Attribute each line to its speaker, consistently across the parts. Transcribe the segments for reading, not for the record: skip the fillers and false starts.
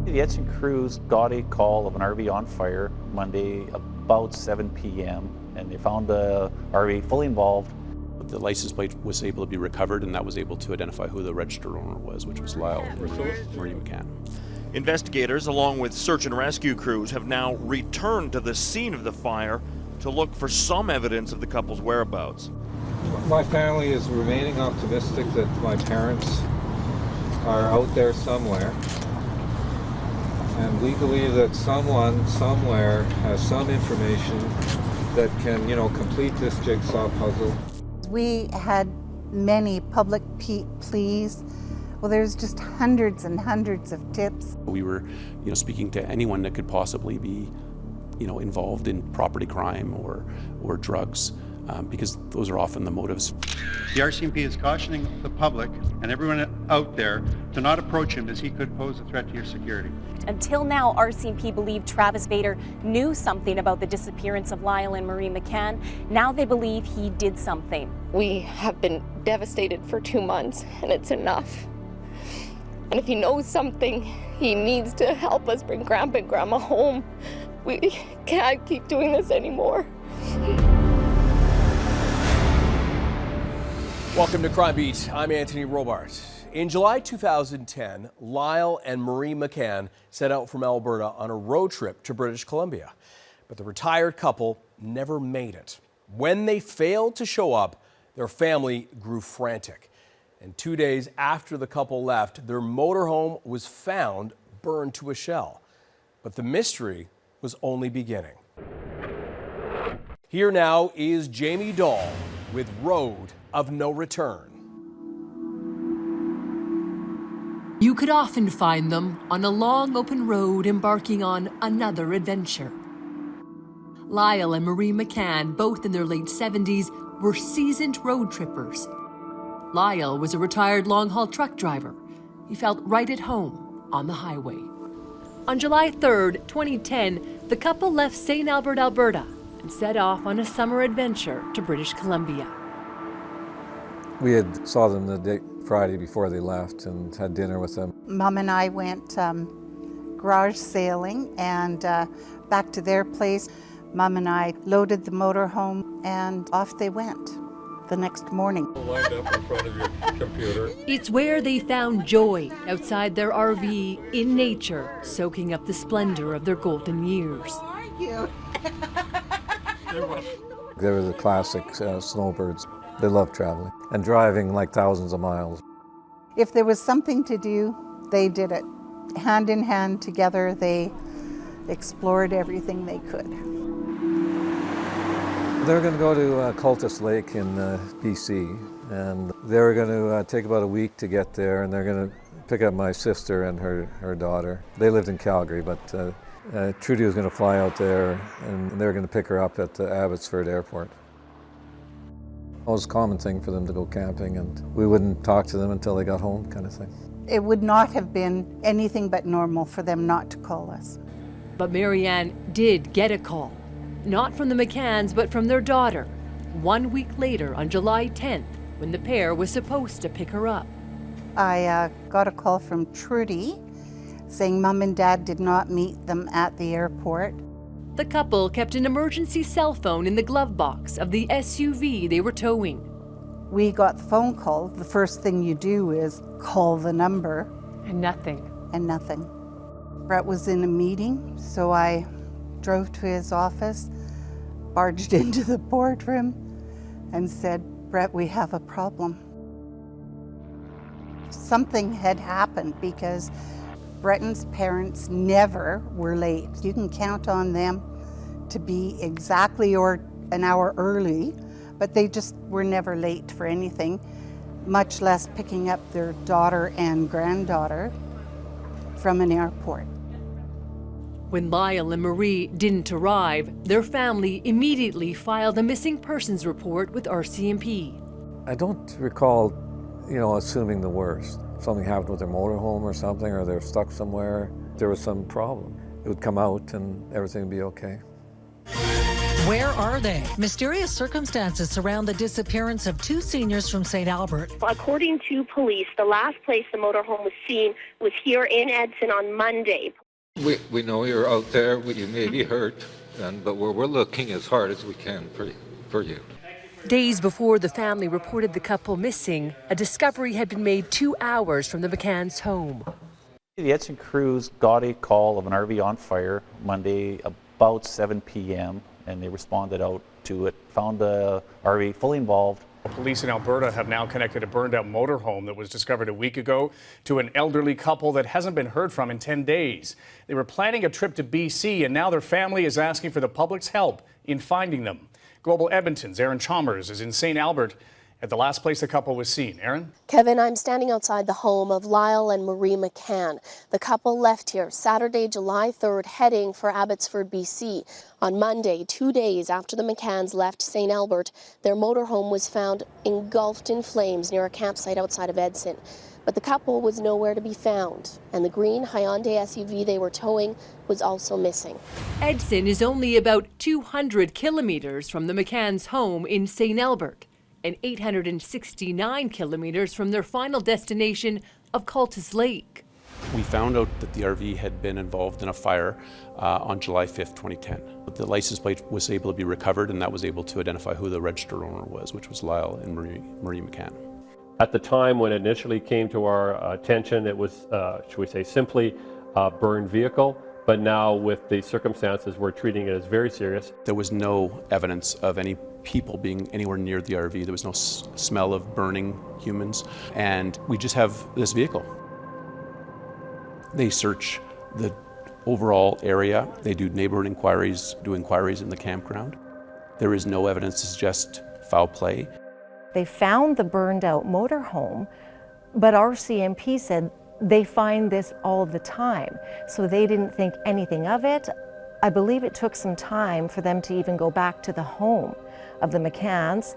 Speaker 1: The Edson crews got a call of an RV on fire Monday about 7 p.m. and they found the RV fully involved.
Speaker 2: The license plate was able to be recovered, and that was able to identify who the registered owner was, which was Lyle and Marie McCann.
Speaker 3: Investigators, along with search and rescue crews, have now returned to the scene of the fire to look for some evidence of the couple's whereabouts.
Speaker 4: My family is remaining optimistic that my parents are out there somewhere. And we believe that someone, somewhere, has some information that can, complete this jigsaw puzzle.
Speaker 5: We had many public pleas. Well, there's just hundreds and hundreds of tips.
Speaker 2: We were, speaking to anyone that could possibly be, involved in property crime or drugs, because those are often the motives.
Speaker 6: The RCMP is cautioning the public and everyone out there to not approach him, as he could pose a threat to your security.
Speaker 7: Until now, RCMP believed Travis Vader knew something about the disappearance of Lyle and Marie McCann. Now they believe he did something.
Speaker 8: We have been devastated for 2 months, and it's enough. And if he knows something, he needs to help us bring Grandpa and Grandma home. We can't keep doing this anymore.
Speaker 9: Welcome to Crime Beat. I'm Anthony Robart. In July 2010, Lyle and Marie McCann set out from Alberta on a road trip to British Columbia. But the retired couple never made it. When they failed to show up, their family grew frantic. And 2 days after the couple left, their motorhome was found burned to a shell. But the mystery was only beginning. Here now is Jayme Doll with Road of No Return.
Speaker 10: You could often find them on a long open road embarking on another adventure. Lyle and Marie McCann, both in their late 70s, were seasoned road trippers. Lyle was a retired long-haul truck driver. He felt right at home on the highway. On July 3rd, 2010, the couple left St. Albert, Alberta, and set off on a summer adventure to British Columbia.
Speaker 4: We had saw them the day Friday before they left and had dinner with them.
Speaker 5: Mom and I went garage sailing and back to their place. Mom and I loaded the motorhome and off they went the next morning.
Speaker 4: Lined up in front of your computer.
Speaker 10: It's where they found joy, outside their RV, in nature, soaking up the splendor of their golden years.
Speaker 5: How are you?
Speaker 4: They were the classic snowbirds. They love traveling and driving like thousands of miles.
Speaker 5: If there was something to do, they did it. Hand in hand together, they explored everything they could.
Speaker 4: They're going to go to Cultus Lake in BC, and they're going to take about a week to get there, and they're going to pick up my sister and her daughter. They lived in Calgary, but Trudy was going to fly out there, and they're going to pick her up at Abbotsford Airport. It was a common thing for them to go camping, and we wouldn't talk to them until they got home, kind of thing.
Speaker 5: It would not have been anything but normal for them not to call us.
Speaker 10: But Marianne did get a call. Not from the McCanns, but from their daughter. 1 week later, on July 10th, when the pair was supposed to pick her up.
Speaker 5: I got a call from Trudy saying Mom and Dad did not meet them at the airport.
Speaker 10: The couple kept an emergency cell phone in the glove box of the SUV they were towing.
Speaker 5: We got the phone call. The first thing you do is call the number.
Speaker 10: And nothing.
Speaker 5: And nothing. Brett was in a meeting, so I drove to his office, barged into the boardroom, and said, Brett, we have a problem. Something had happened because Bretton's parents never were late. You can count on them to be exactly or an hour early, but they just were never late for anything, much less picking up their daughter and granddaughter from an airport.
Speaker 10: When Lyle and Marie didn't arrive, their family immediately filed a missing persons report with RCMP.
Speaker 4: I don't recall, assuming the worst. Something happened with their motorhome or something, or they're stuck somewhere. There was some problem. It would come out and everything would be okay.
Speaker 11: Where are they? Mysterious circumstances surround the disappearance of two seniors from St. Albert.
Speaker 12: According to police, the last place the motorhome was seen was here in Edson on Monday.
Speaker 13: We know you're out there, you may be hurt, but we're looking as hard as we can for you.
Speaker 10: Days before the family reported the couple missing, a discovery had been made 2 hours from the McCann's home.
Speaker 1: The Edson crews got a call of an RV on fire Monday about 7 p.m. and they responded out to it, found the RV fully involved.
Speaker 14: Police in Alberta have now connected a burned-out motorhome that was discovered a week ago to an elderly couple that hasn't been heard from in 10 days. They were planning a trip to BC, and now their family is asking for the public's help in finding them. Global Edmonton's Aaron Chalmers is in St. Albert at the last place the couple was seen. Aaron?
Speaker 15: Kevin, I'm standing outside the home of Lyle and Marie McCann. The couple left here Saturday, July 3rd, heading for Abbotsford, BC. On Monday, 2 days after the McCanns left St. Albert, their motorhome was found engulfed in flames near a campsite outside of Edson. But the couple was nowhere to be found, and the green Hyundai SUV they were towing was also missing.
Speaker 10: Edson is only about 200 kilometers from the McCann's home in St. Albert, and 869 kilometers from their final destination of Cultus Lake.
Speaker 2: We found out that the RV had been involved in a fire on July 5th, 2010. The license plate was able to be recovered, and that was able to identify who the registered owner was, which was Lyle and Marie McCann.
Speaker 16: At the time when it initially came to our attention, it was, should we say, simply a burned vehicle. But now with the circumstances, we're treating it as very serious.
Speaker 2: There was no evidence of any people being anywhere near the RV. There was no smell of burning humans. And we just have this vehicle. They search the overall area. They do neighborhood inquiries, do inquiries in the campground. There is no evidence to suggest foul play.
Speaker 17: They found the burned out motorhome, but RCMP said they find this all the time. So they didn't think anything of it. I believe it took some time for them to even go back to the home of the McCanns.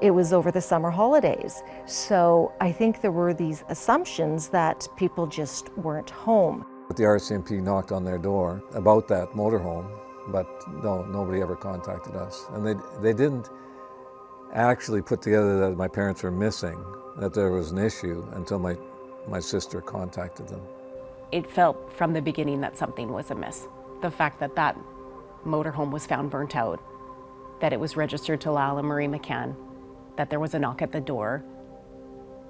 Speaker 17: It was over the summer holidays. So I think there were these assumptions that people just weren't home.
Speaker 4: The RCMP knocked on their door about that motorhome, but no, nobody ever contacted us. And they didn't actually put together that my parents were missing, that there was an issue, until my sister contacted them.
Speaker 7: It felt from the beginning that something was amiss. The fact that that motorhome was found burnt out, that it was registered to Lyle and Marie McCann, that there was a knock at the door,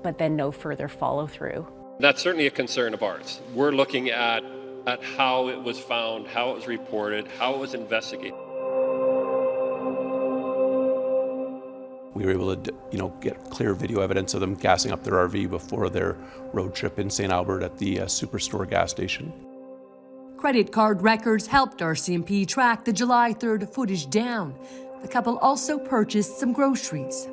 Speaker 7: but then no further follow through.
Speaker 16: That's certainly a concern of ours. We're looking at how it was found, how it was reported, how it was investigated.
Speaker 2: We were able to, get clear video evidence of them gassing up their RV before their road trip in St. Albert at the Superstore gas station.
Speaker 10: Credit card records helped RCMP track the July 3rd footage down. The couple also purchased some groceries.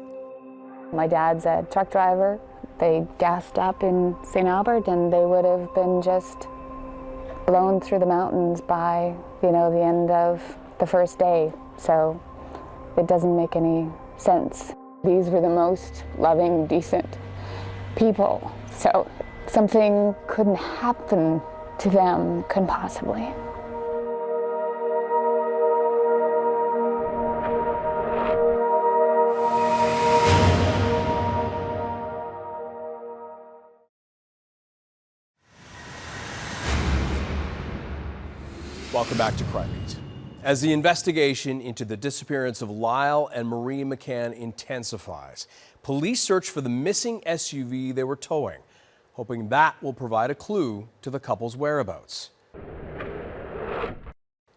Speaker 18: My dad's a truck driver. They gassed up in St. Albert, and they would have been just blown through the mountains by, the end of the first day. So it doesn't make any sense. These were the most loving, decent people. So something couldn't happen to them, couldn't possibly.
Speaker 9: Welcome back to Crime Beat. As the investigation into the disappearance of Lyle and Marie McCann intensifies, police search for the missing SUV they were towing, hoping that will provide a clue to the couple's whereabouts.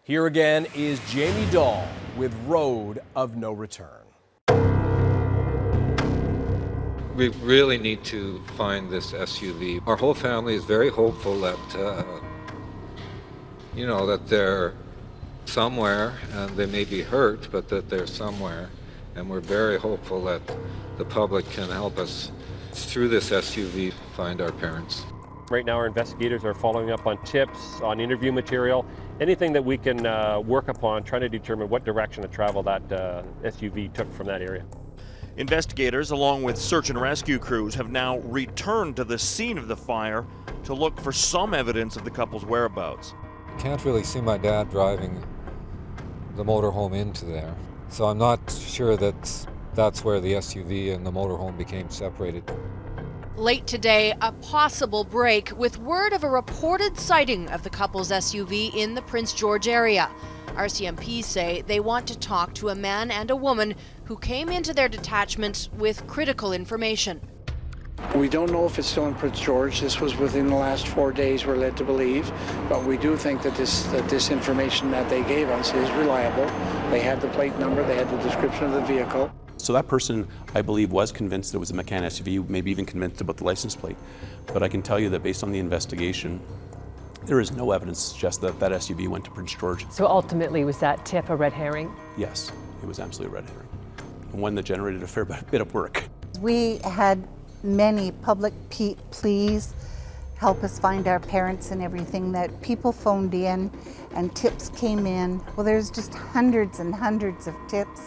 Speaker 9: Here again is Jayme Doll with Road of No Return.
Speaker 13: We really need to find this SUV. Our whole family is very hopeful that, that they're somewhere, and they may be hurt, but that they're somewhere. And we're very hopeful that the public can help us, through this SUV, find our parents.
Speaker 16: Right now our investigators are following up on tips, on interview material, anything that we can work upon, trying to determine what direction of travel that SUV took from that area.
Speaker 3: Investigators, along with search and rescue crews, have now returned to the scene of the fire to look for some evidence of the couple's whereabouts.
Speaker 13: Can't really see my dad driving the motorhome into there. So I'm not sure that that's where the SUV and the motorhome became separated.
Speaker 19: Late today, a possible break with word of a reported sighting of the couple's SUV in the Prince George area. RCMP say they want to talk to a man and a woman who came into their detachment with critical information.
Speaker 20: We don't know if it's still in Prince George. This was within the last 4 days, we're led to believe. But we do think that this information that they gave us is reliable. They had the plate number, they had the description of the vehicle.
Speaker 2: So that person, I believe, was convinced it was a McCann SUV, maybe even convinced about the license plate. But I can tell you that based on the investigation, there is no evidence to suggest that that SUV went to Prince George.
Speaker 21: So ultimately, was that tip a red herring?
Speaker 2: Yes, it was absolutely a red herring. And one that generated a fair bit of work.
Speaker 5: We had many public pleas, help us find our parents and everything, that people phoned in and tips came in. Well, there's just hundreds and hundreds of tips.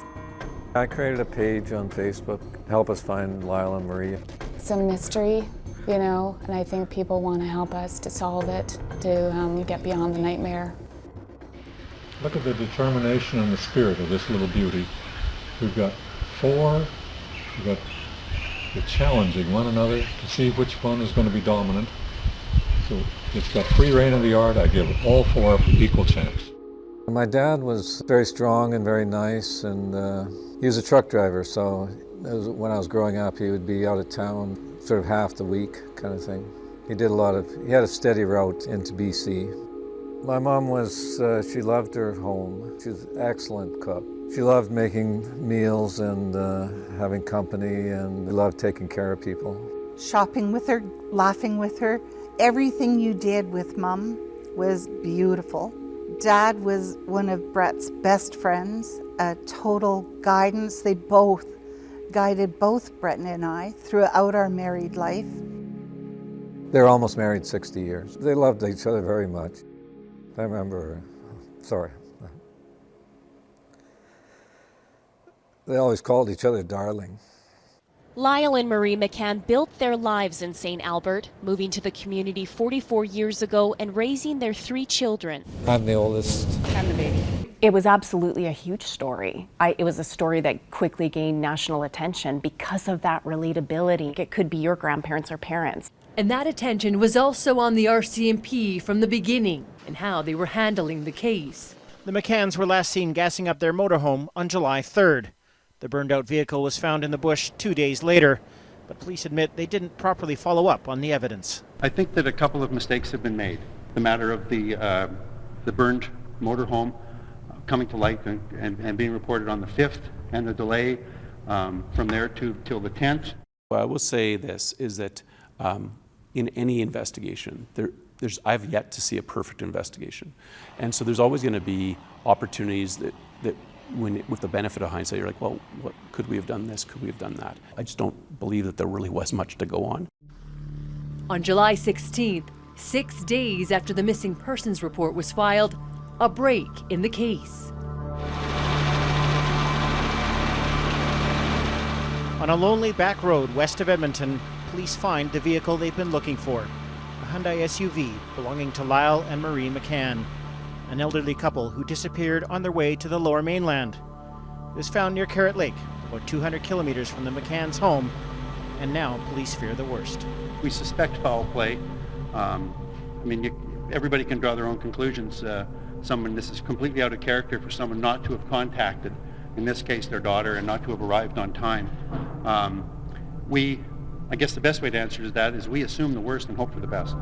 Speaker 4: I created a page on Facebook, help us find Lyle and Marie.
Speaker 18: It's a mystery, you know, and I think people want to help us to solve it, to get beyond the nightmare.
Speaker 22: Look at the determination and the spirit of this little beauty. We've got four, we're challenging one another to see which one is going to be dominant. So it's got free rein of the yard. I give all four equal chance.
Speaker 4: My dad was very strong and very nice, and he was a truck driver, so when I was growing up he would be out of town sort of half the week kind of thing. He had a steady route into BC. My mom was, she loved her home. She was an excellent cook. She loved making meals and having company, and loved taking care of people.
Speaker 5: Shopping with her, laughing with her. Everything you did with Mom was beautiful. Dad was one of Brett's best friends, a total guidance. They both guided both Brett and I throughout our married life.
Speaker 4: They were almost married 60 years. They loved each other very much. I remember, they always called each other darling.
Speaker 23: Lyle and Marie McCann built their lives in St. Albert, moving to the community 44 years ago and raising their 3 children.
Speaker 13: I'm the oldest.
Speaker 7: I'm the baby. It was absolutely a huge story. It was a story that quickly gained national attention because of that relatability. It could be your grandparents or parents.
Speaker 10: And that attention was also on the RCMP from the beginning and how they were handling the case.
Speaker 24: The McCanns were last seen gassing up their motorhome on July 3rd. The burned-out vehicle was found in the bush 2 days later, but police admit they didn't properly follow up on the evidence.
Speaker 6: I think that a couple of mistakes have been made. The matter of the burned motorhome coming to light and being reported on the 5th, and the delay from there till the 10th.
Speaker 2: Well, I will say this, is that in any investigation, I've yet to see a perfect investigation. And so there's always going to be opportunities that with the benefit of hindsight, you're like, well, what could we have done this? Could we have done that? I just don't believe that there really was much to go on.
Speaker 10: On July 16th, 6 days after the missing persons report was filed, a break in the case.
Speaker 24: On a lonely back road west of Edmonton, police find the vehicle they've been looking for, a Hyundai SUV belonging to Lyle and Marie McCann, an elderly couple who disappeared on their way to the Lower Mainland. It was found near Carrot Lake, about 200 kilometers from the McCann's home, and now police fear the worst.
Speaker 6: We suspect foul play. Everybody can draw their own conclusions. This is completely out of character for someone not to have contacted, in this case, their daughter, and not to have arrived on time. I guess the best way to answer that is we assume the worst and hope for the best.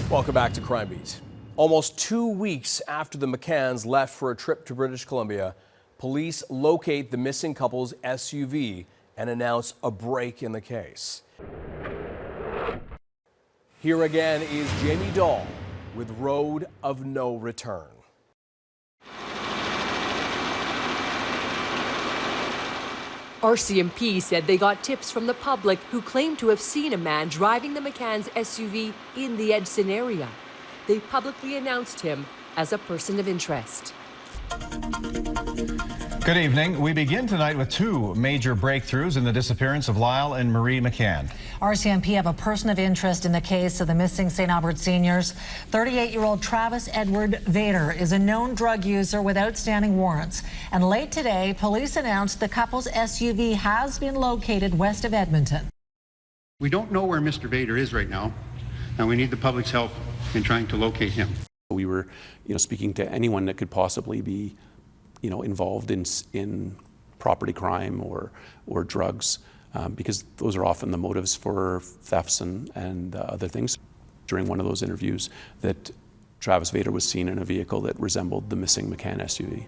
Speaker 9: Welcome back to Crime Beat. Almost 2 weeks after the McCanns left for a trip to British Columbia, police locate the missing couple's SUV and announce a break in the case. Here again is Jayme Doll with Road of No Return.
Speaker 10: RCMP said they got tips from the public who claimed to have seen a man driving the McCann's SUV in the Edson area. They publicly announced him as a person of interest.
Speaker 1: Good evening. We begin tonight with two major breakthroughs in the disappearance of Lyle and Marie McCann.
Speaker 8: RCMP have a person of interest in the case of the missing St. Albert seniors. 38-year-old Travis Edward Vader is a known drug user with outstanding warrants. And late today, police announced the couple's SUV has been located west of Edmonton.
Speaker 6: We don't know where Mr. Vader is right now, and we need the public's help in trying to locate him.
Speaker 2: We were, speaking to anyone that could possibly be, involved in property crime or drugs, because those are often the motives for thefts and other things. During one of those interviews, that Travis Vader was seen in a vehicle that resembled the missing McCann SUV.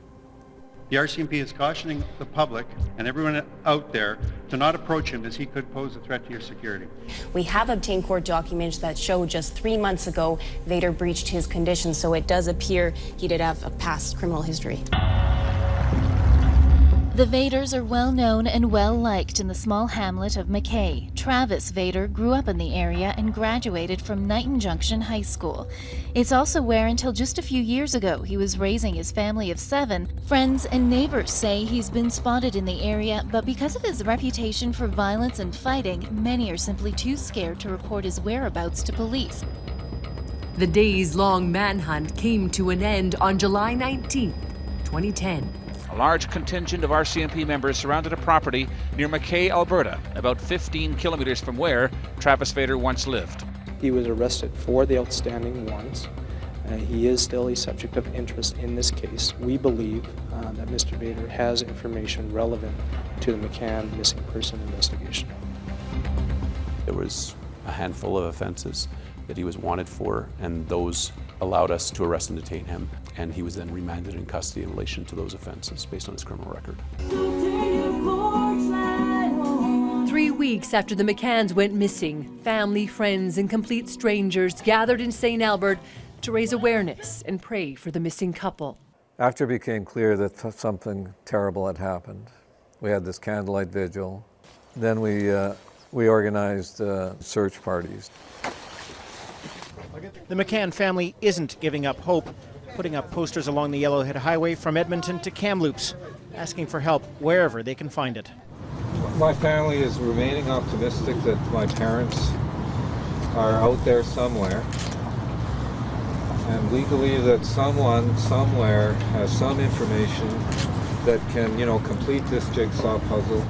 Speaker 6: The RCMP is cautioning the public and everyone out there to not approach him, as he could pose a threat to your security.
Speaker 11: We have obtained court documents that show just 3 months ago Vader breached his conditions, so it does appear he did have a past criminal history.
Speaker 12: The Vaders are well known and well liked in the small hamlet of McKay. Travis Vader grew up in the area and graduated from Knighton Junction High School. It's also where, until just a few years ago, he was raising his family of 7. Friends and neighbors say he's been spotted in the area, but because of his reputation for violence and fighting, many are simply too scared to report his whereabouts to police.
Speaker 10: The days-long manhunt came to an end on July 19, 2010.
Speaker 25: A large contingent of RCMP members surrounded a property near McKay, Alberta, about 15 kilometers from where Travis Vader once lived.
Speaker 26: He was arrested for the outstanding warrants. He is still a subject of interest in this case. We believe that Mr. Vader has information relevant to the McCann missing person investigation.
Speaker 2: There was a handful of offenses that he was wanted for, and those allowed us to arrest and detain him, and he was then remanded in custody in relation to those offenses based on his criminal record.
Speaker 10: 3 weeks after the McCanns went missing, family, friends, and complete strangers gathered in St. Albert to raise awareness and pray for the missing couple.
Speaker 4: After it became clear that something terrible had happened, we had this candlelight vigil. Then we organized search parties.
Speaker 24: The McCann family isn't giving up hope, putting up posters along the Yellowhead Highway from Edmonton to Kamloops, asking for help wherever they can find it.
Speaker 22: My family is remaining optimistic that my parents are out there somewhere. And we believe that someone, somewhere, has some information that can, complete this jigsaw puzzle.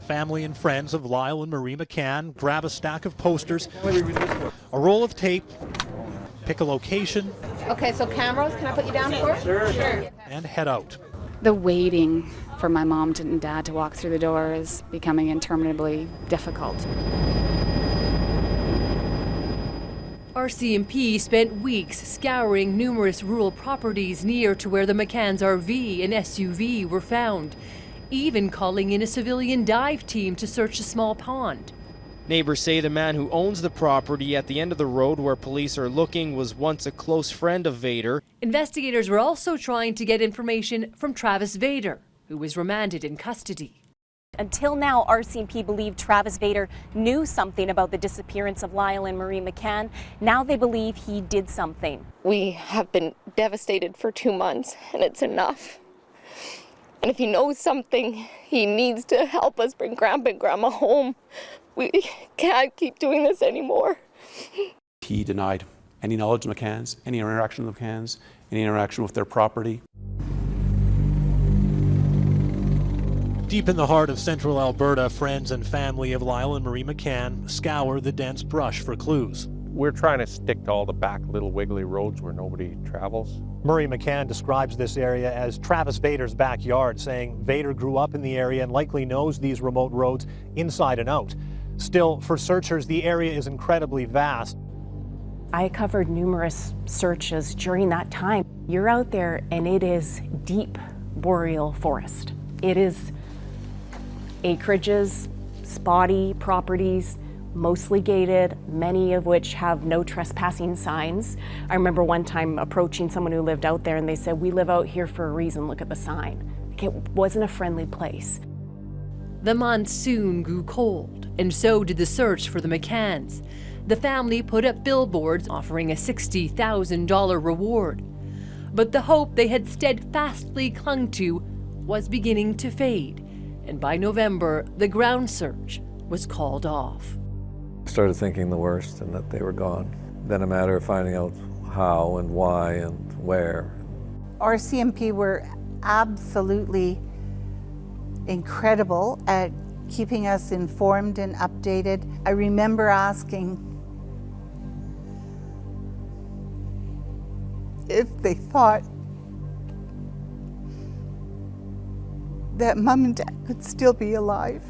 Speaker 27: Family and friends of Lyle and Marie McCann grab a stack of posters, a roll of tape, pick a location.
Speaker 28: Okay, so cameras, can I put you down for? Sure.
Speaker 27: And head out.
Speaker 18: The waiting for my mom and dad to walk through the door is becoming interminably difficult.
Speaker 10: RCMP spent weeks scouring numerous rural properties near to where the McCann's RV and SUV were found, even calling in a civilian dive team to search a small pond.
Speaker 29: Neighbors say the man who owns the property at the end of the road where police are looking was once a close friend of Vader.
Speaker 10: Investigators were also trying to get information from Travis Vader, who was remanded in custody.
Speaker 11: Until now, RCMP believed Travis Vader knew something about the disappearance of Lyle and Marie McCann. Now they believe he did something.
Speaker 15: We have been devastated for 2 months, and it's enough. And if he knows something, he needs to help us bring Grandpa and Grandma home. We can't keep doing this anymore.
Speaker 2: He denied any knowledge of McCann's, any interaction with McCann's, any interaction with their property.
Speaker 27: Deep in the heart of central Alberta, friends and family of Lyle and Marie McCann scour the dense brush for clues.
Speaker 30: We're trying to stick to all the back little wiggly roads where nobody travels.
Speaker 27: Marie McCann describes this area as Travis Vader's backyard, saying Vader grew up in the area and likely knows these remote roads inside and out. Still, for searchers, the area is incredibly vast.
Speaker 7: I covered numerous searches during that time. You're out there and it is deep boreal forest. It is acreages, spotty properties, mostly gated, many of which have no trespassing signs. I remember one time approaching someone who lived out there and they said, "We live out here for a reason, look at the sign." It wasn't a friendly place.
Speaker 10: The months soon grew cold, and so did the search for the McCanns. The family put up billboards offering a $60,000 reward. But the hope they had steadfastly clung to was beginning to fade, and by November, the ground search was called off.
Speaker 4: I started thinking the worst and that they were gone. Then a matter of finding out how and why and where.
Speaker 3: RCMP were absolutely incredible at keeping us informed and updated. I remember asking if they thought that Mom and Dad could still be alive.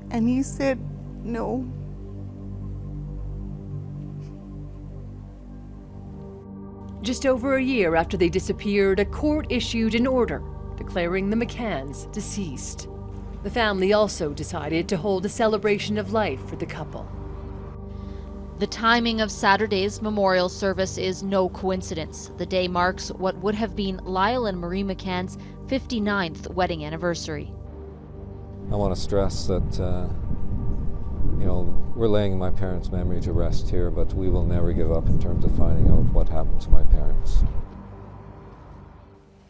Speaker 3: And he said no.
Speaker 10: Just over a year after they disappeared, a court issued an order declaring the McCanns deceased. The family also decided to hold a celebration of life for the couple.
Speaker 12: The timing of Saturday's memorial service is no coincidence. The day marks what would have been Lyle and Marie McCann's 59th wedding anniversary.
Speaker 4: I want to stress that, we're laying my parents' memory to rest here, but we will never give up in terms of finding out what happened to my parents.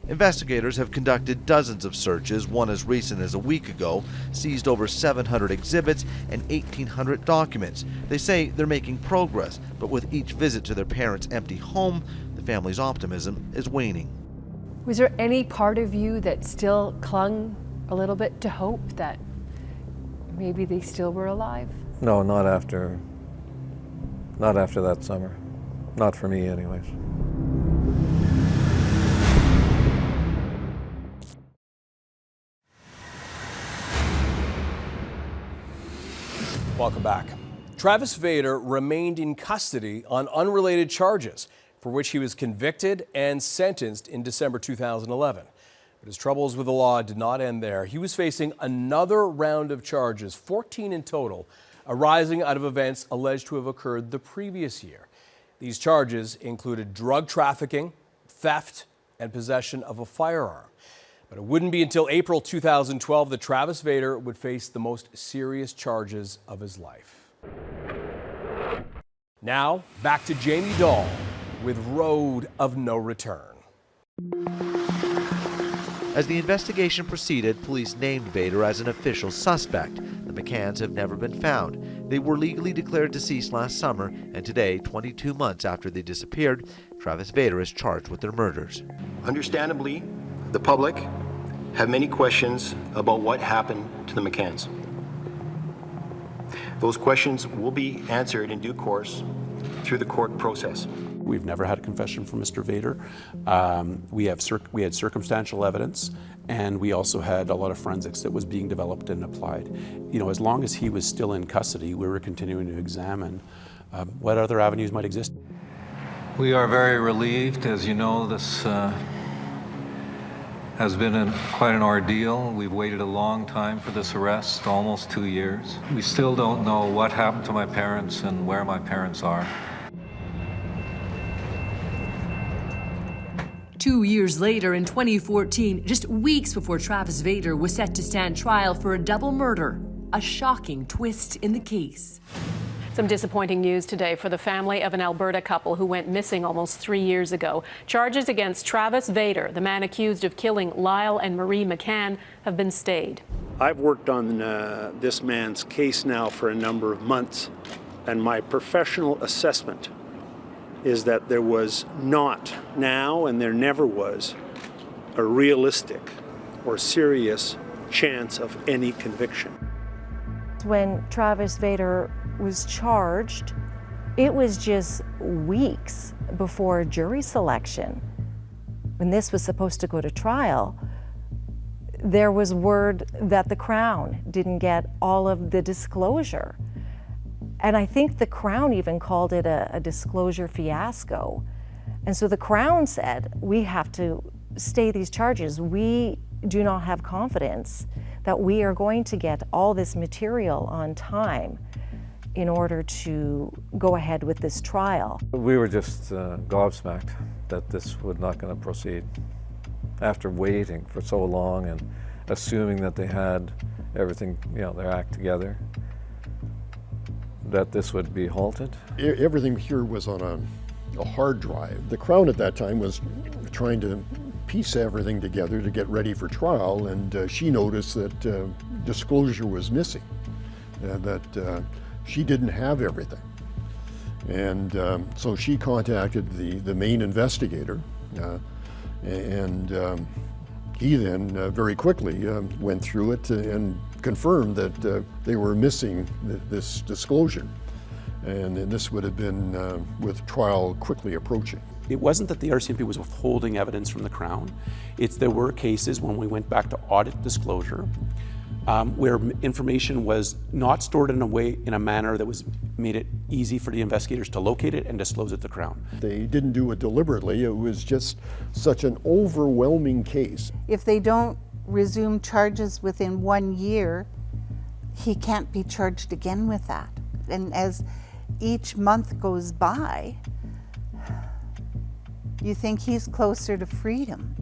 Speaker 5: Investigators have conducted dozens of searches, one as recent as a week ago, seized over 700 exhibits and 1,800 documents. They say they're making progress, but with each visit to their parents' empty home, the family's optimism is waning.
Speaker 10: Was there any part of you that still clung a little bit to hope that maybe they still were alive?
Speaker 4: No, not after that summer. Not for me, anyways.
Speaker 9: Welcome back. Travis Vader remained in custody on unrelated charges for which he was convicted and sentenced in December 2011. But his troubles with the law did not end there. He was facing another round of charges, 14 in total, arising out of events alleged to have occurred the previous year. These charges included drug trafficking, theft, and possession of a firearm. But it wouldn't be until April 2012 that Travis Vader would face the most serious charges of his life. Now, back to Jayme Doll with Road of No Return.
Speaker 5: As the investigation proceeded, police named Vader as an official suspect. The McCanns have never been found. They were legally declared deceased last summer, and today, 22 months after they disappeared, Travis Vader is charged with their murders.
Speaker 13: Understandably, the public have many questions about what happened to the McCanns. Those questions will be answered in due course through the court process.
Speaker 2: We've never had a confession from Mr. Vader. We had circumstantial evidence, and we also had a lot of forensics that was being developed and applied. As long as he was still in custody, we were continuing to examine what other avenues might exist.
Speaker 22: We are very relieved. As you know, this has been quite an ordeal. We've waited a long time for this arrest, almost 2 years. We still don't know what happened to my parents and where my parents are.
Speaker 10: 2 years later, in 2014, just weeks before Travis Vader was set to stand trial for a double murder, a shocking twist in the case. Some disappointing news today for the family of an Alberta couple who went missing almost 3 years ago. Charges against Travis Vader, the man accused of killing Lyle and Marie McCann, have been stayed.
Speaker 14: I've worked on this man's case now for a number of months, and my professional assessment is that there was not now, and there never was, a realistic or serious chance of any conviction.
Speaker 16: When Travis Vader was charged, it was just weeks before jury selection. When this was supposed to go to trial, there was word that the Crown didn't get all of the disclosure. And I think the Crown even called it a disclosure fiasco. And so the Crown said, we have to stay these charges. We do not have confidence that we are going to get all this material on time in order to go ahead with this trial.
Speaker 4: We were just gobsmacked that this was not going to proceed. After waiting for so long and assuming that they had everything, their act together, that this would be halted?
Speaker 1: Everything here was on a hard drive. The Crown at that time was trying to piece everything together to get ready for trial, and she noticed that disclosure was missing, that she didn't have everything. And so she contacted the main investigator, and he then very quickly went through it and confirmed that they were missing this disclosure. And this would have been with trial quickly approaching.
Speaker 2: It wasn't that the RCMP was withholding evidence from the Crown. There were cases when we went back to audit disclosure where information was not stored in a manner that made it easy for the investigators to locate it and disclose it to the Crown.
Speaker 1: They didn't do it deliberately. It was just such an overwhelming case.
Speaker 3: If they don't resume charges within 1 year, he can't be charged again with that. And as each month goes by, you think he's closer to freedom.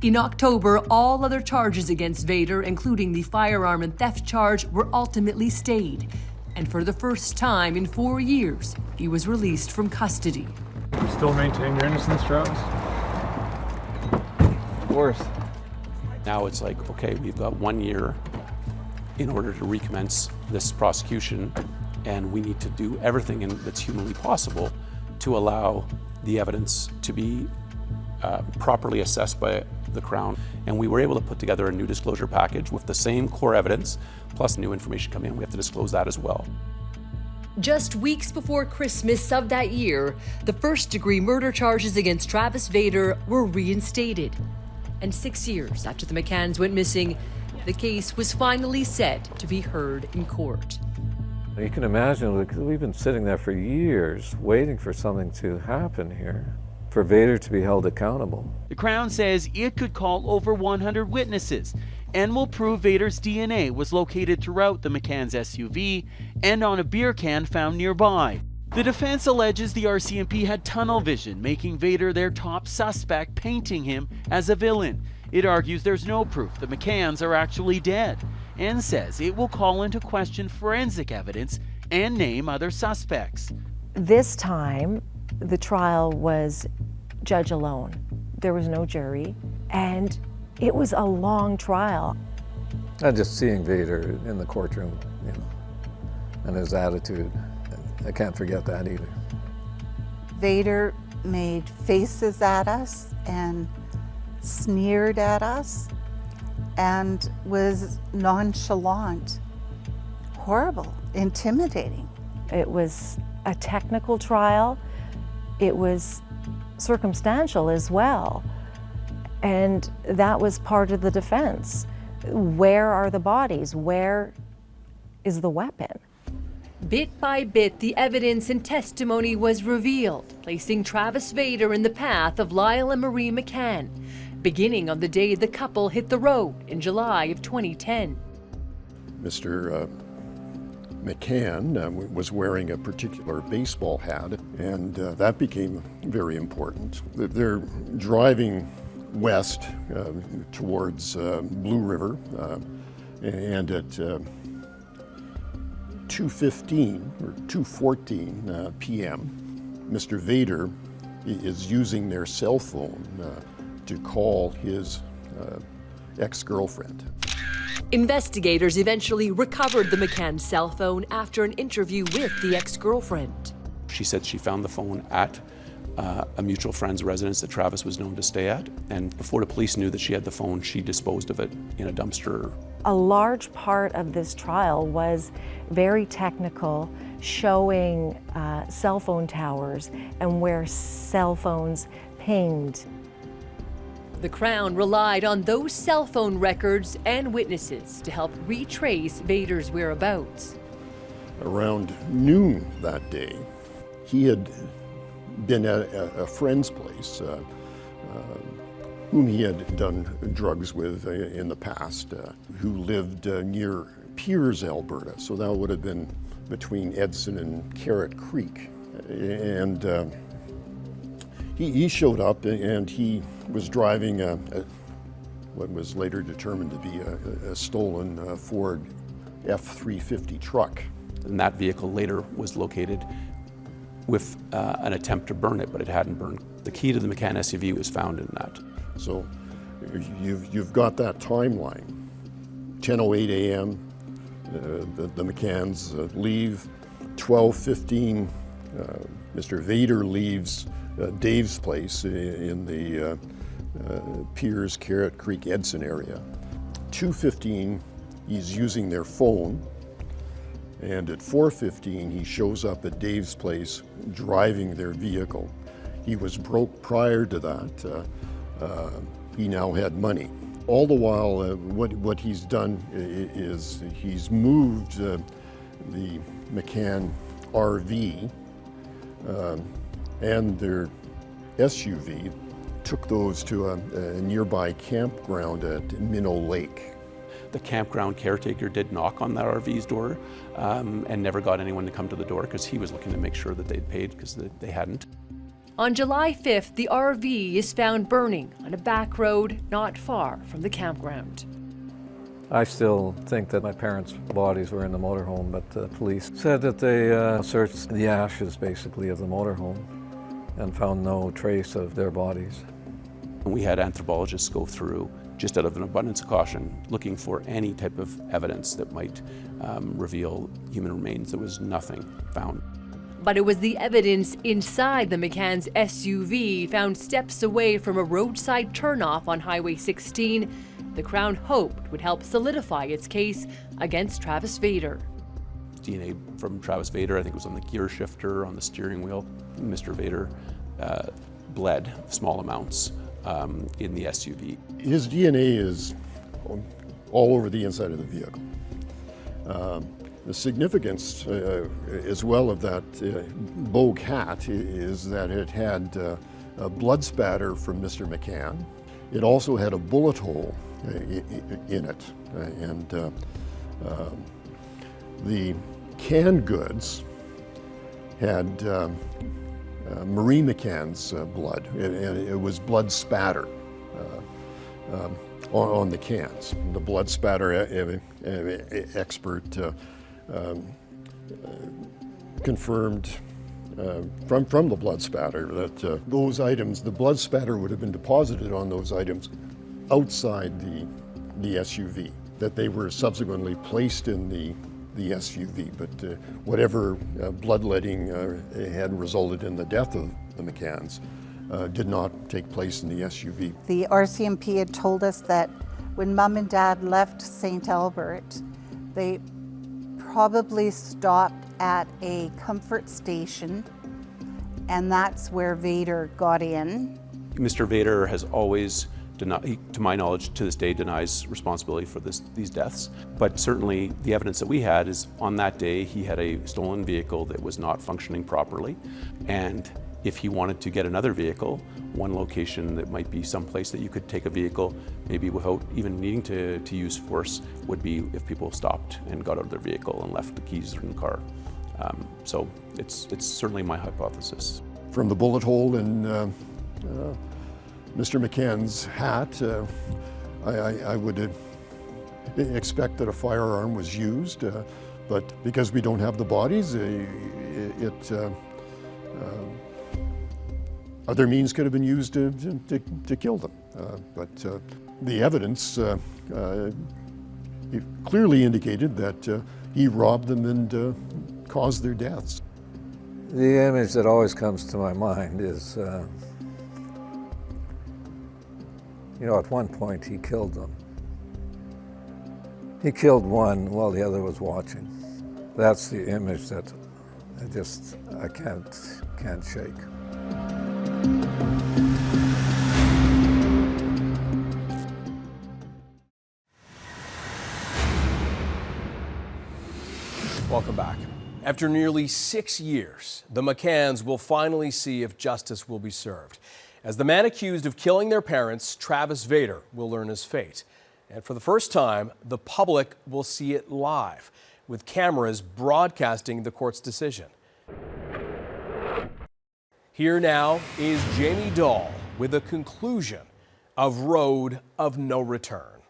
Speaker 10: In October, all other charges against Vader, including the firearm and theft charge, were ultimately stayed. And for the first time in 4 years, he was released from custody.
Speaker 22: You still maintain your innocence, Travis?
Speaker 4: Of course.
Speaker 2: Now it's like, okay, we've got 1 year in order to recommence this prosecution, and we need to do everything that's humanly possible to allow the evidence to be properly assessed by the Crown. And we were able to put together a new disclosure package with the same core evidence, plus new information coming in. We have to disclose that as well.
Speaker 10: Just weeks before Christmas of that year, the first-degree murder charges against Travis Vader were reinstated. And 6 years after the McCanns went missing, the case was finally set to be heard in court.
Speaker 4: You can imagine, we've been sitting there for years waiting for something to happen here, for Vader to be held accountable.
Speaker 6: The Crown says it could call over 100 witnesses and will prove Vader's DNA was located throughout the McCann's SUV and on a beer can found nearby. The defense alleges the RCMP had tunnel vision, making Vader their top suspect, painting him as a villain. It argues there's no proof the McCanns are actually dead, and says it will call into question forensic evidence and name other suspects.
Speaker 16: This time, the trial was judge alone. There was no jury, and it was a long trial.
Speaker 4: And just seeing Vader in the courtroom, you know, and his attitude, I can't forget that either.
Speaker 3: Vader made faces at us and sneered at us and was nonchalant, horrible, intimidating.
Speaker 16: It was a technical trial. It was circumstantial as well. And that was part of the defense. Where are the bodies? Where is the weapon?
Speaker 10: Bit by bit, the evidence and testimony was revealed, placing Travis Vader in the path of Lyle and Marie McCann, beginning on the day the couple hit the road in July of 2010.
Speaker 1: Mr. McCann was wearing a particular baseball hat, and that became very important. They're driving west towards Blue River, and at 2:15 or 2:14 p.m., Mr. Vader is using their cell phone to call his ex-girlfriend.
Speaker 10: Investigators eventually recovered the McCann cell phone after an interview with the ex-girlfriend.
Speaker 2: She said she found the phone at a mutual friend's residence that Travis was known to stay at, and before the police knew that she had the phone, she disposed of it in a dumpster.
Speaker 16: A large part of this trial was very technical, showing cell phone towers and where cell phones pinged.
Speaker 10: The Crown relied on those cell phone records and witnesses to help retrace Vader's whereabouts.
Speaker 1: Around noon that day, he had been at a friend's place whom he had done drugs with in the past, who lived near Piers, Alberta. So that would have been between Edson and Carrot Creek. And he showed up, and he was driving what was later determined to be a stolen Ford F-350 truck.
Speaker 2: And that vehicle later was located with an attempt to burn it, but it hadn't burned. The key to the McCann SUV was found in that.
Speaker 1: So you've got that timeline. 10:08 a.m., the McCanns leave. 12:15, Mr. Vader leaves Dave's place in the Piers, Carrot Creek, Edson area. 2:15, he's using their phone. And at 4:15, he shows up at Dave's place driving their vehicle. He was broke prior to that. He now had money. All the while, what he's done is he's moved the McCann RV and their SUV, took those to a nearby campground at Minnow Lake.
Speaker 2: The campground caretaker did knock on that RV's door and never got anyone to come to the door because he was looking to make sure that they'd paid because they hadn't.
Speaker 10: On July 5th, the RV is found burning on a back road not far from the campground.
Speaker 4: I still think that my parents' bodies were in the motorhome, but the police said that they searched the ashes, basically, of the motorhome and found no trace of their bodies.
Speaker 2: We had anthropologists go through, just out of an abundance of caution, looking for any type of evidence that might reveal human remains. There was nothing found.
Speaker 10: But it was the evidence inside the McCann's SUV found steps away from a roadside turnoff on Highway 16 the Crown hoped would help solidify its case against Travis Vader.
Speaker 2: DNA from Travis Vader, I think it was on the gear shifter, on the steering wheel. Mr. Vader bled small amounts in the SUV.
Speaker 1: His DNA is all over the inside of the vehicle. The significance as well of that Bogue hat is that it had a blood spatter from Mr. McCann. It also had a bullet hole in it. And the canned goods had Marie McCann's blood, and it was blood spatter on the cans. The blood spatter expert confirmed from the blood spatter that those items, the blood spatter would have been deposited on those items outside the SUV, that they were subsequently placed in the SUV, but whatever bloodletting had resulted in the death of the McCanns did not take place in the SUV.
Speaker 3: The RCMP had told us that when Mom and Dad left St. Albert, they probably stopped at a comfort station, and that's where Vader got in.
Speaker 2: Mr. Vader has always denied, to my knowledge, to this day denies responsibility for these deaths. But certainly the evidence that we had is on that day he had a stolen vehicle that was not functioning properly, and if he wanted to get another vehicle, one location that might be someplace that you could take a vehicle maybe without even needing to use force would be if people stopped and got out of their vehicle and left the keys in the car. So it's certainly my hypothesis.
Speaker 1: From the bullet hole in Mr. McCann's hat, I would expect that a firearm was used, but because we don't have the bodies, other means could have been used to kill them. But the evidence clearly indicated that he robbed them and caused their deaths.
Speaker 4: The image that always comes to my mind is, at one point he killed them. He killed one while the other was watching. That's the image that I can't shake.
Speaker 9: Welcome back. After nearly 6 years, the McCanns will finally see if justice will be served. As the man accused of killing their parents, Travis Vader, will learn his fate. And for the first time, the public will see it live, with cameras broadcasting the court's decision. Here now is Jayme Doll with a conclusion of Road of No Return.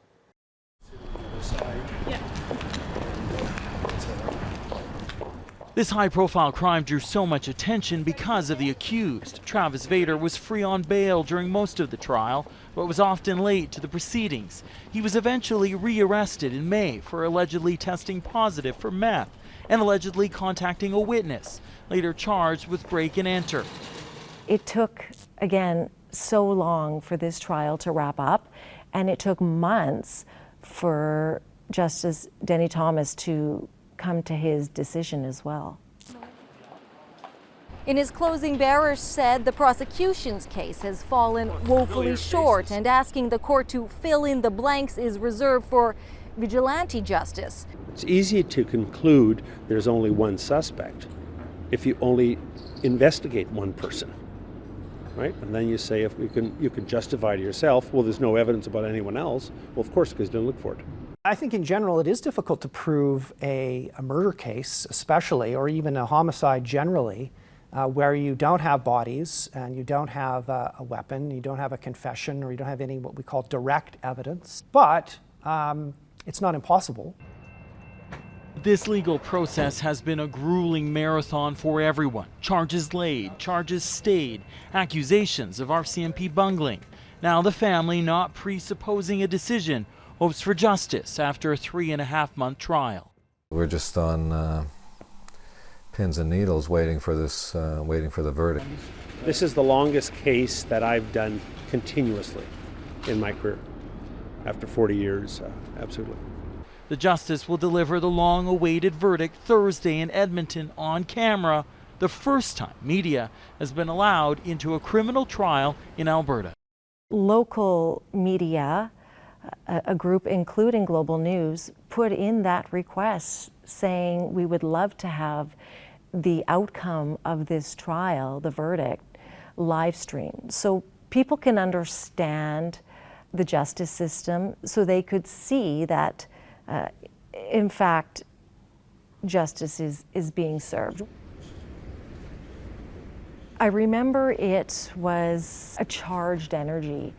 Speaker 6: This high-profile crime drew so much attention because of the accused. Travis Vader was free on bail during most of the trial, but was often late to the proceedings. He was eventually rearrested in May for allegedly testing positive for meth and allegedly contacting a witness, later charged with break and enter.
Speaker 16: It took, again, so long for this trial to wrap up, and it took months for Justice Denny Thomas to come to his decision as well.
Speaker 8: In his closing, Barish said the prosecution's case has fallen woefully short, and asking the court to fill in the blanks is reserved for vigilante justice.
Speaker 14: It's easy to conclude there's only one suspect if you only investigate one person, right? And then you say, if you can justify to yourself, well, there's no evidence about anyone else. Well, of course, because you didn't look for it.
Speaker 17: I think in general it is difficult to prove a murder case, especially, or even a homicide generally, where you don't have bodies and you don't have a weapon, you don't have a confession, or you don't have any what we call direct evidence. But it's not impossible.
Speaker 6: This legal process has been a grueling marathon for everyone. Charges laid, charges stayed, accusations of RCMP bungling. Now the family, not presupposing a decision, hopes for justice after a 3.5-month trial.
Speaker 4: We're just on pins and needles waiting for this, waiting for the verdict.
Speaker 14: This is the longest case that I've done continuously in my career. After 40 years, absolutely.
Speaker 6: The justice will deliver the long-awaited verdict Thursday in Edmonton on camera, the first time media has been allowed into a criminal trial in Alberta.
Speaker 16: Local media, a group including Global News, put in that request saying we would love to have the outcome of this trial, the verdict, live streamed so people can understand the justice system, so they could see that in fact justice is being served. I remember it was a charged energy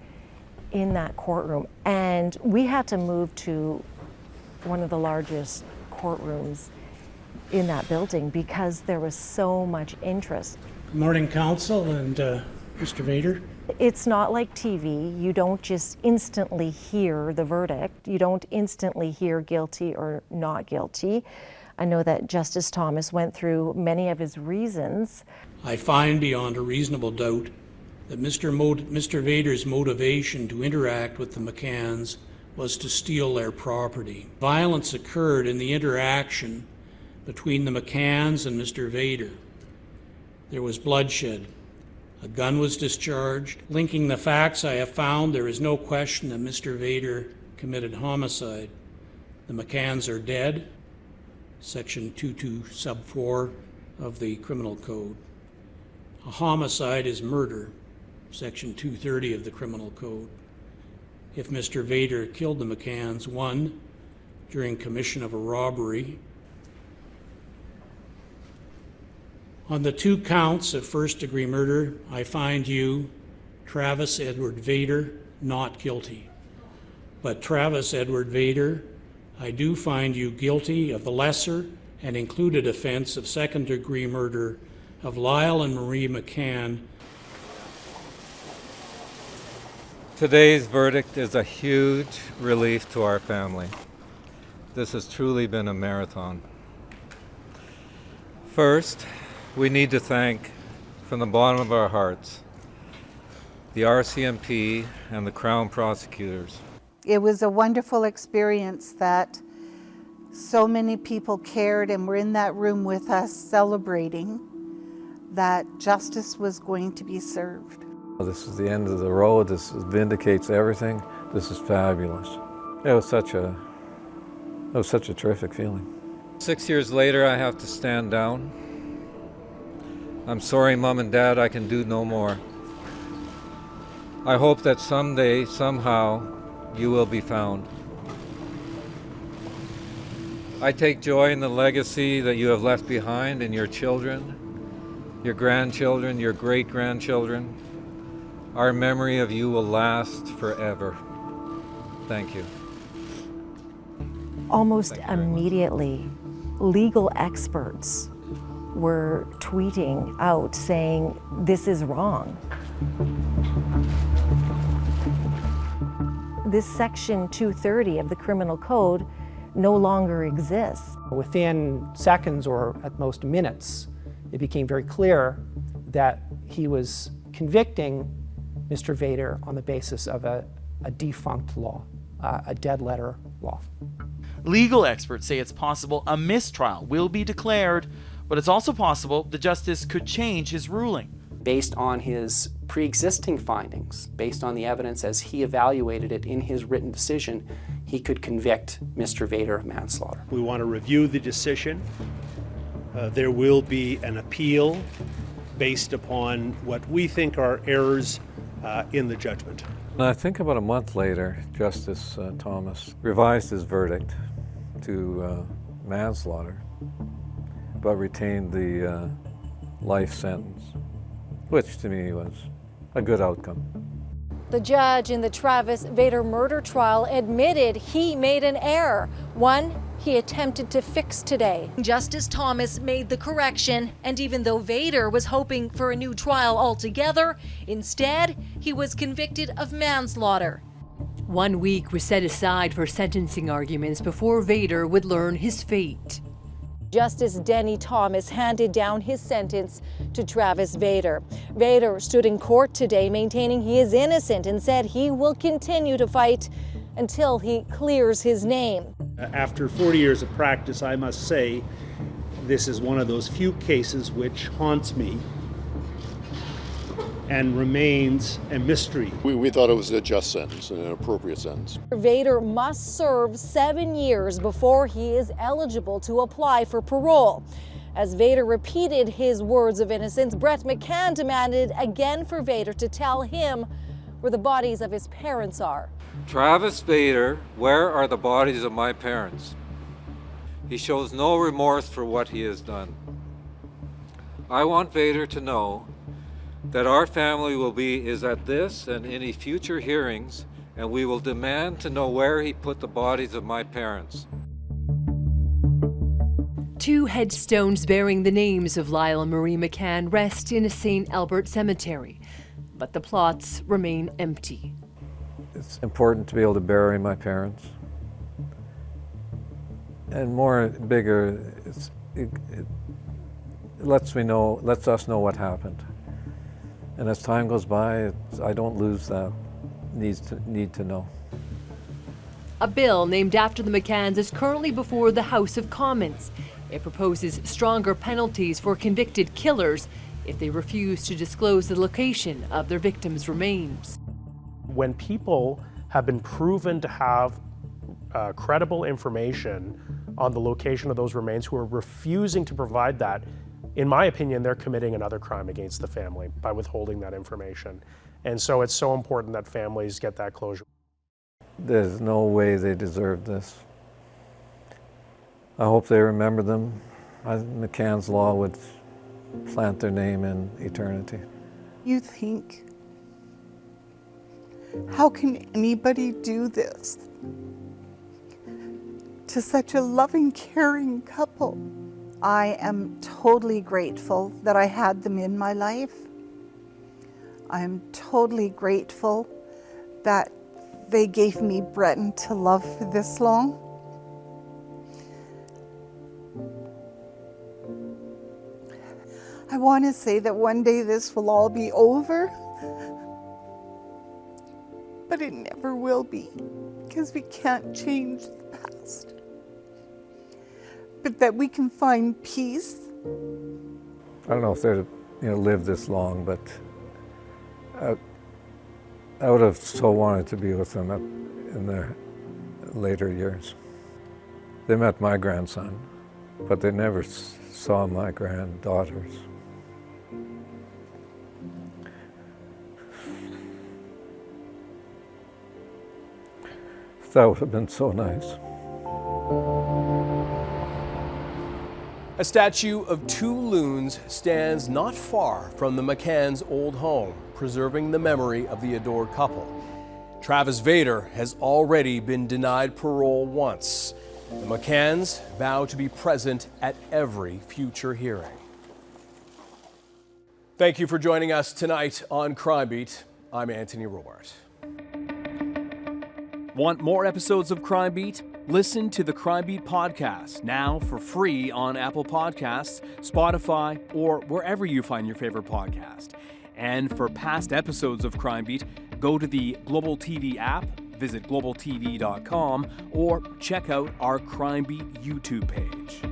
Speaker 16: in that courtroom, and we had to move to one of the largest courtrooms in that building because there was so much interest.
Speaker 19: Good morning, Council and Mr. Vader.
Speaker 16: It's not like TV. You don't just instantly hear the verdict. You don't instantly hear guilty or not guilty. I know that Justice Thomas went through many of his reasons.
Speaker 19: I find beyond a reasonable doubt that Mr. Vader's motivation to interact with the McCanns was to steal their property. Violence occurred in the interaction between the McCanns and Mr. Vader. There was bloodshed. A gun was discharged. Linking the facts I have found, there is no question that Mr. Vader committed homicide. The McCanns are dead, Section 22 sub 4 of the Criminal Code. A homicide is murder, Section 230 of the Criminal Code. If Mr. Vader killed the McCanns, 1, during commission of a robbery. On the 2 counts of first-degree murder, I find you, Travis Edward Vader, not guilty. But Travis Edward Vader, I do find you guilty of the lesser and included offense of second-degree murder of Lyle and Marie McCann.
Speaker 4: Today's verdict is a huge relief to our family. This has truly been a marathon. First, we need to thank, from the bottom of our hearts, the RCMP and the Crown prosecutors.
Speaker 3: It was a wonderful experience that so many people cared and were in that room with us celebrating that justice was going to be served.
Speaker 4: This is the end of the road. This vindicates everything. This is fabulous. It was such a terrific feeling. 6 years later, I have to stand down. I'm sorry, Mom and Dad, I can do no more. I hope that someday, somehow, you will be found. I take joy in the legacy that you have left behind in your children, your grandchildren, your great-grandchildren. Our memory of you will last forever. Thank you.
Speaker 16: Almost immediately, legal experts were tweeting out saying, "This is wrong." This section 230 of the Criminal Code no longer exists.
Speaker 17: Within seconds or at most minutes, it became very clear that he was convicting Mr. Vader on the basis of a defunct law, a dead letter law.
Speaker 6: Legal experts say it's possible a mistrial will be declared, but it's also possible the justice could change his ruling.
Speaker 11: Based on his pre-existing findings, based on the evidence as he evaluated it in his written decision, he could convict Mr. Vader of manslaughter.
Speaker 14: We want to review the decision. There will be an appeal based upon what we think are errors in the judgment.
Speaker 4: I think about a month later, Justice Thomas revised his verdict to manslaughter, but retained the life sentence, which to me was a good outcome.
Speaker 8: The judge in the Travis Vader murder trial admitted he made an error, one he attempted to fix today. Justice Thomas made the correction, and even though Vader was hoping for a new trial altogether, instead he was convicted of manslaughter.
Speaker 10: 1 week was set aside for sentencing arguments before Vader would learn his fate.
Speaker 8: Justice Denny Thomas handed down his sentence to Travis Vader. Vader stood in court today maintaining he is innocent and said he will continue to fight until he clears his name.
Speaker 14: After 40 years of practice, I must say this is one of those few cases which haunts me and remains a mystery.
Speaker 1: We thought it was a just sentence, an appropriate sentence.
Speaker 8: Vader must serve 7 years before he is eligible to apply for parole. As Vader repeated his words of innocence, Brett McCann demanded again for Vader to tell him where the bodies of his parents are.
Speaker 4: Travis Vader, where are the bodies of my parents? He shows no remorse for what he has done. I want Vader to know that our family is at this and any future hearings, and we will demand to know where he put the bodies of my parents.
Speaker 10: 2 headstones bearing the names of Lyle and Marie McCann rest in a St. Albert cemetery, but the plots remain empty.
Speaker 4: It's important to be able to bury my parents. And bigger, it lets us know what happened. And as time goes by, I don't lose that need to know.
Speaker 10: A bill named after the McCanns is currently before the House of Commons. It proposes stronger penalties for convicted killers if they refuse to disclose the location of their victims' remains.
Speaker 18: When people have been proven to have credible information on the location of those remains who are refusing to provide that, in my opinion, they're committing another crime against the family by withholding that information. And so it's so important that families get that closure.
Speaker 4: There's no way they deserve this. I hope they remember them. McCann's Law would plant their name in eternity.
Speaker 3: You think, how can anybody do this to such a loving, caring couple? I am totally grateful that I had them in my life. I am totally grateful that they gave me Breton to love for this long. I want to say that one day this will all be over, but it never will be, because we can't change the past. But that we can find peace.
Speaker 4: I don't know if they'd lived this long, but I would have so wanted to be with them in their later years. They met my grandson, but they never saw my granddaughters. That would have been so nice.
Speaker 9: A statue of 2 loons stands not far from the McCann's old home, preserving the memory of the adored couple. Travis Vader has already been denied parole once. The McCanns vow to be present at every future hearing. Thank you for joining us tonight on Crime Beat. I'm Anthony Robart.
Speaker 15: Want more episodes of Crime Beat? Listen to the Crime Beat podcast now for free on Apple Podcasts, Spotify, or wherever you find your favorite podcast. And for past episodes of Crime Beat, go to the Global TV app, visit globaltv.com, or check out our Crime Beat YouTube page.